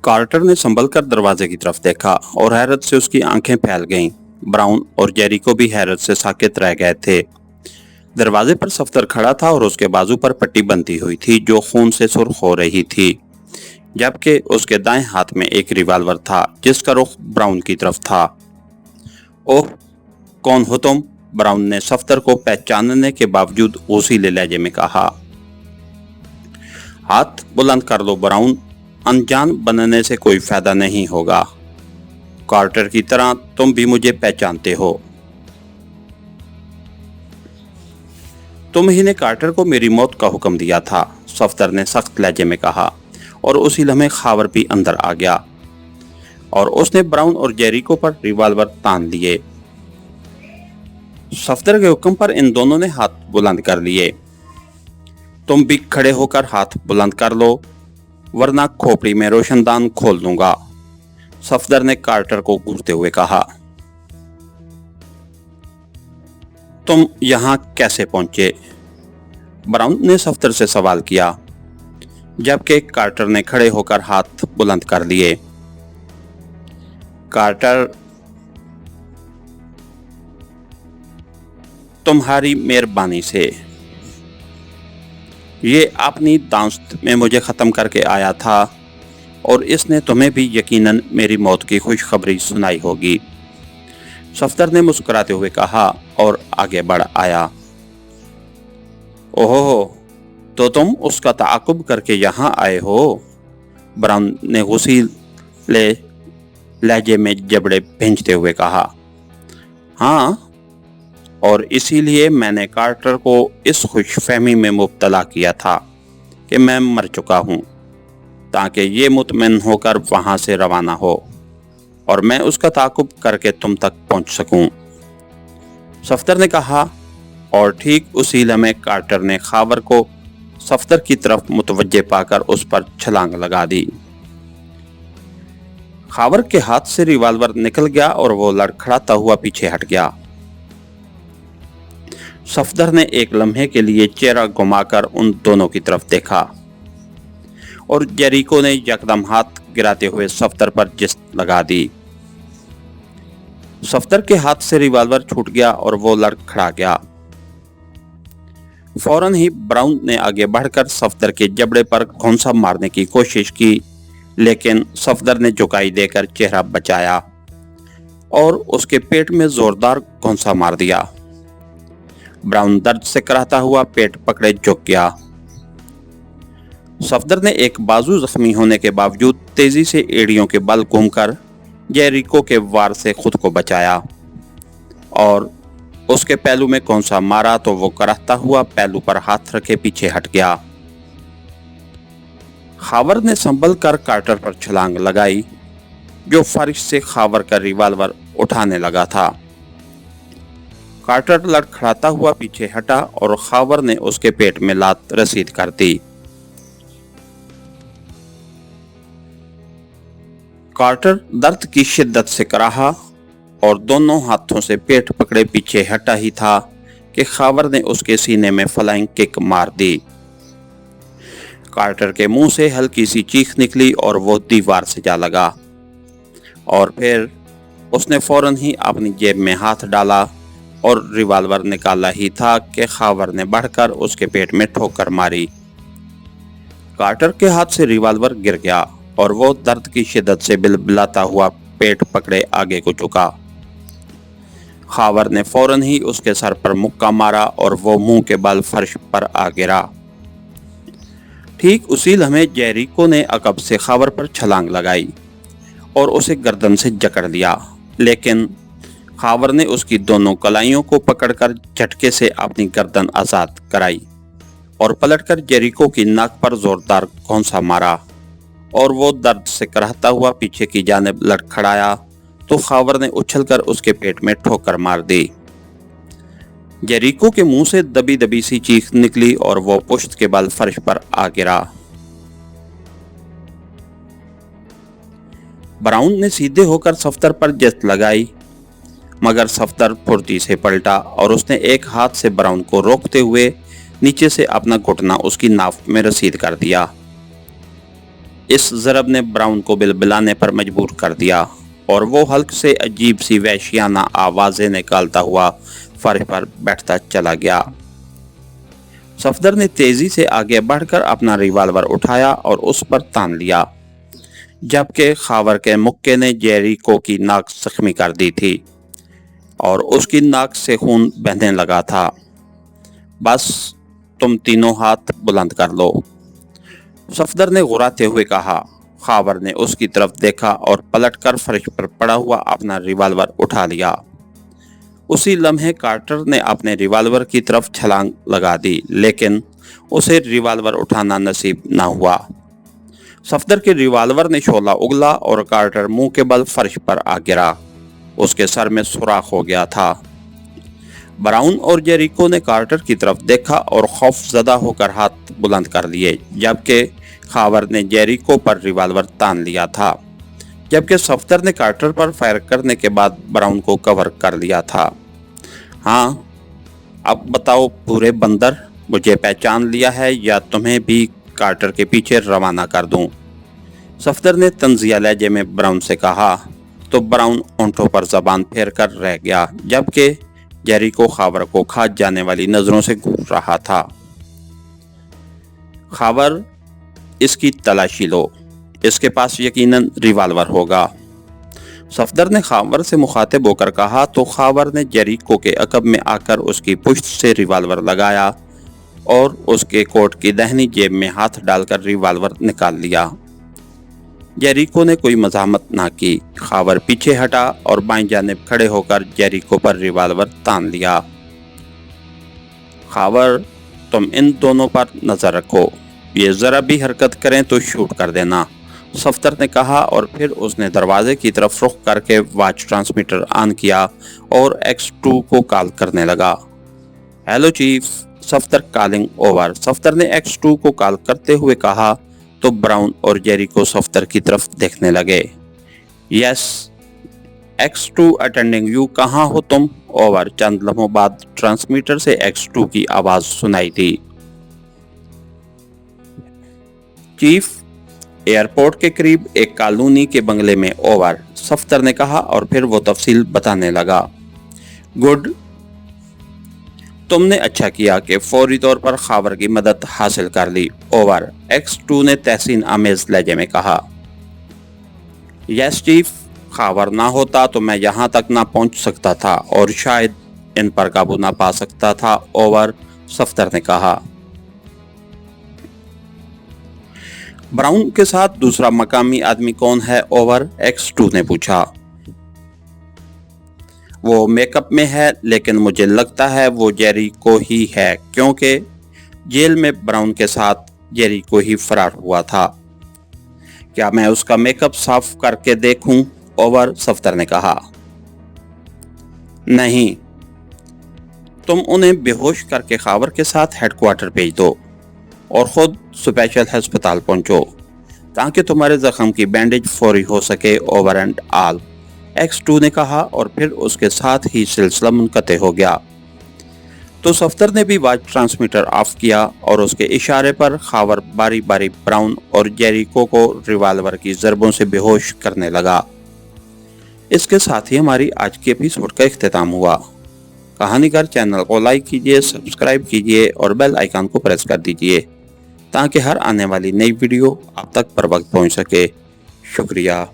Quarter ने संभल कर दरवाजे की तरफ देखा और हैरत से उसकी आंखें फैल गईं। ब्राउन और जेरिको भी हैरत से साकित रह गए थे। दरवाजे पर सफ्तर खड़ा था और उसके बाजू पर पट्टी बंधी हुई थी जो खून से सुर्ख हो रही थी, जबकि उसके दाएं हाथ में एक रिवॉल्वर था जिसका रुख ब्राउन की तरफ था। ओह, कौन हो तुम? ब्राउन ने सफ्तर को पहचानने के बावजूद ओसीले लहजे में कहा। हाथ बुलंद कर लो ब्राउन, अनजान बनने से कोई फायदा नहीं होगा। कार्टर की तरह तुम भी मुझे पहचानते हो। तुम ही ने कार्टर को मेरी मौत का हुक्म दिया था, सफ्तर ने सख्त लहजे में कहा, और उसी लम्हे खावर भी अंदर आ गया और उसने ब्राउन और जेरिको पर रिवॉल्वर तान लिए। सफ्तर के हुक्म पर इन दोनों ने हाथ बुलंद कर लिए। तुम भी खड़े होकर हाथ बुलंद कर लो, वरना खोपड़ी में रोशनदान खोल दूंगा, सफ्तर ने कार्टर को घूरते हुए कहा। तुम यहां कैसे पहुंचे? ब्राउन ने सफ्तर से सवाल किया, जबकि कार्टर ने खड़े होकर हाथ बुलंद कर लिए। कार्टर, तुम्हारी मेहरबानी से। ये अपनी दांस्त में मुझे ख़त्म करके आया था और इसने तुम्हें भी यकीनन मेरी मौत की खुशखबरी सुनाई होगी, सफ्तर ने मुस्कुराते हुए कहा और आगे बढ़ आया। ओहो, तो तुम उसका ताक़ुब करके यहाँ आए हो? ब्राउन ने गुस्सीले लहजे में जबड़े भींचते हुए कहा। हाँ, और इसीलिए मैंने कार्टर को इस खुशफहमी में मुब्तला किया था कि मैं मर चुका हूँ, ताकि ये मुतमईन होकर वहाँ से रवाना हो और मैं उसका ताक़ुब करके तुम तक पहुँच सकूँ, सफ्तर ने कहा। और ठीक उसी लम्हे कार्टर ने खावर को सफ्तर की तरफ मुतवज्जे पाकर उस पर छलांग लगा दी। खावर के हाथ से रिवॉल्वर निकल गया और वो लड़खड़ाता हुआ पीछे हट गया। सफ्तर ने एक लम्हे के लिए चेहरा घुमाकर उन दोनों की तरफ देखा और जेरिको ने यकदम हाथ गिराते हुए सफ्तर पर जिस्त लगा दी। सफ्तर के हाथ से रिवॉल्वर छूट गया और वो लड़खड़ा गया। फौरन ही ब्राउन ने आगे बढ़कर सफ्तर के जबड़े पर घौंसा मारने की कोशिश की, लेकिन सफ्तर ने झुकाई देकर चेहरा बचाया और उसके पेट में जोरदार घौंसा मार दिया। ब्राउन दर्द से कराहता हुआ पेट पकड़े झुक गया। सफ्तर ने एक बाजू जख्मी होने के बावजूद तेजी से एड़ियों के बल घूमकर जेरिको के वार से खुद को बचाया और उसके पहलू में घौंसा मारा तो वो कराहता हुआ पहलू पर हाथ रखे पीछे हट गया। खावर ने संभल कर कार्टर पर छलांग लगाई, जो फर्श से खावर का रिवॉल्वर उठाने लगा था। कार्टर लड़खड़ाता हुआ पीछे हटा और खावर ने उसके पेट में लात रसीद कर दी। कार्टर दर्द की शिद्दत से कराहा और दोनों हाथों से पेट पकड़े पीछे हटा ही था कि खावर ने उसके सीने में फ्लाइंग किक मार दी। कार्टर के मुंह से हल्की सी चीख निकली और वो दीवार से जा लगा और फिर उसने फौरन ही अपनी जेब में हाथ डाला और रिवॉल्वर निकाला ही था कि खावर ने बढ़कर उसके पेट में ठोकर मारी। कार्टर के हाथ से रिवॉल्वर गिर गया और वो दर्द की शिद्दत से बिलबिलाता हुआ पेट पकड़े आगे को झुका। खावर ने फौरन ही उसके सर पर मुक्का मारा और वो मुंह के बल फर्श पर आ गिरा। ठीक उसी लम्हे जेरिको ने अकब से खावर पर छलांग लगाई और उसे गर्दन से जकड़ लिया, लेकिन खावर ने उसकी दोनों कलाइयों को पकड़कर झटके से अपनी गर्दन आजाद कराई और पलटकर जेरिको की नाक पर जोरदार घौंसा मारा और वो दर्द से कराहता हुआ पीछे की जानिब लड़खड़ाया तो खावर ने उछलकर उसके पेट में ठोकर मार दी। जेरिको के मुंह से दबी दबी सी चीख निकली और वो पुश्त के बल फर्श पर आ गिरा। ब्राउन ने सीधे होकर सफ्तर पर जस्त लगाई, मगर सफ्तर फुर्ती से पलटा और उसने एक हाथ से ब्राउन को रोकते हुए नीचे से अपना घुटना उसकी नाफ में रसीद कर दिया। इस ज़रब ने ब्राउन को बिलबिलाने पर मजबूर कर दिया और वो हल्क से अजीब सी वहशियाना आवाज़ें निकालता हुआ फर्श पर बैठता चला गया। सफदर ने तेजी से आगे बढ़कर अपना रिवाल्वर उठाया और उस पर तान लिया, जबकि खावर के मुक्के ने जेरिको की नाक जख्मी कर दी थी और उसकी नाक से खून बहने लगा था। बस तुम तीनों हाथ बुलंद कर लो, सफदर ने गुर्राते हुए कहा। खावर ने उसकी तरफ देखा और पलटकर फर्श पर पड़ा हुआ अपना रिवाल्वर उठा लिया। उसी लम्हे कार्टर ने अपने रिवाल्वर की तरफ छलांग लगा दी, लेकिन उसे रिवाल्वर उठाना नसीब न हुआ। सफदर के रिवाल्वर ने शोला उगला और कार्टर मुंह के बल फर्श पर आ गिरा। उसके सर में सुराख हो गया था। ब्राउन और जेरिको ने कार्टर की तरफ देखा और खौफजदा होकर हाथ बुलंद कर लिए, जबकि खावर ने जेरिको पर रिवाल्वर तान लिया था, जबकि सफदर ने कार्टर पर फायर करने के बाद ब्राउन को कवर कर लिया था। हाँ, अब बताओ पूरे बंदर, मुझे पहचान लिया है या तुम्हें भी कार्टर के पीछे रवाना कर दूं? सफदर ने तंजिया लहजे में ब्राउन से कहा, तो ब्राउन ओंठों पर जबान फेर कर रह गया, जबकि जेरिको खावर को खा जाने वाली नजरों से घूर रहा था। खावर, इसकी तलाशी लो, इसके पास यकीनन रिवाल्वर होगा, सफदर ने खावर से मुखातिब होकर कहा। तो खावर ने जेरिको के अकब में आकर उसकी पुश्त से रिवाल्वर लगाया और उसके कोट की दाहिनी जेब में हाथ डालकर रिवाल्वर निकाल लिया। जेरिको ने कोई मज़ाहमत ना की। खावर पीछे हटा और बाईं जानिब खड़े होकर जेरिको पर रिवाल्वर तान लिया। खावर, तुम इन दोनों पर नजर रखो, ये जरा भी हरकत करें तो शूट कर देना, सफदर ने कहा और फिर उसने दरवाजे की तरफ रुख करके वॉच ट्रांसमीटर ऑन किया और X2 को कॉल करने लगा। Hello chief, Safdar calling over, Safdar ने X2 को कॉल करते हुए कहा। तो ब्राउन और जेरिको सफदर की तरफ देखने लगे। यस, X2 अटेंडिंग यू, कहाँ हो तुम? ओवर। चंद लम्हों बाद ट्रांसमीटर से X2 की आवाज सुनाई थी। चीफ, एयरपोर्ट के करीब एक कॉलोनी के बंगले में। ओवर, सफदर ने कहा और फिर वो तफसील बताने लगा। गुड, तुमने अच्छा किया कि फौरी तौर पर खावर की मदद हासिल कर ली। ओवर, X2 ने तहसीन आमेज लहजे में कहा। यस चीफ, खावर ना होता तो मैं यहाँ तक ना पहुँच सकता था और शायद इन पर काबू ना पा सकता था। ओवर, सफदर ने कहा। ब्राउन के साथ दूसरा मकामी आदमी कौन है? ओवर, X2 ने पूछा। वो मेकअप में है, लेकिन मुझे लगता है वो जेरिको ही है, क्योंकि जेल में ब्राउन के साथ जेरिको ही फरार हुआ था। क्या मैं उसका मेकअप साफ करके देखूं? ओवर, सफदर ने कहा। नहीं, तुम उन्हें बेहोश करके खावर के साथ हेडक्वार्टर भेज दो और खुद स्पेशल अस्पताल पहुंचो ताकि तुम्हारे जख्म की बैंडेज फौरी हो सके। ओवर एंड ऑल, X2 ने कहा और फिर उसके साथ ही सिलसिला मुनक़ते हो गया। तो सफदर ने भी वॉच ट्रांसमीटर ऑफ किया और उसके इशारे पर खावर बारी बारी ब्राउन और जेरिको को रिवाल्वर की ज़रबों से बेहोश करने लगा। इसके साथ ही हमारी आज की एपिसोड का इख्तिताम हुआ। कहानीकार चैनल को लाइक कीजिए, सब्सक्राइब कीजिए और बेल आइकन को प्रेस कर दीजिए ताकि हर आने वाली नई वीडियो आप तक पर वक्त पहुंच सके। शुक्रिया।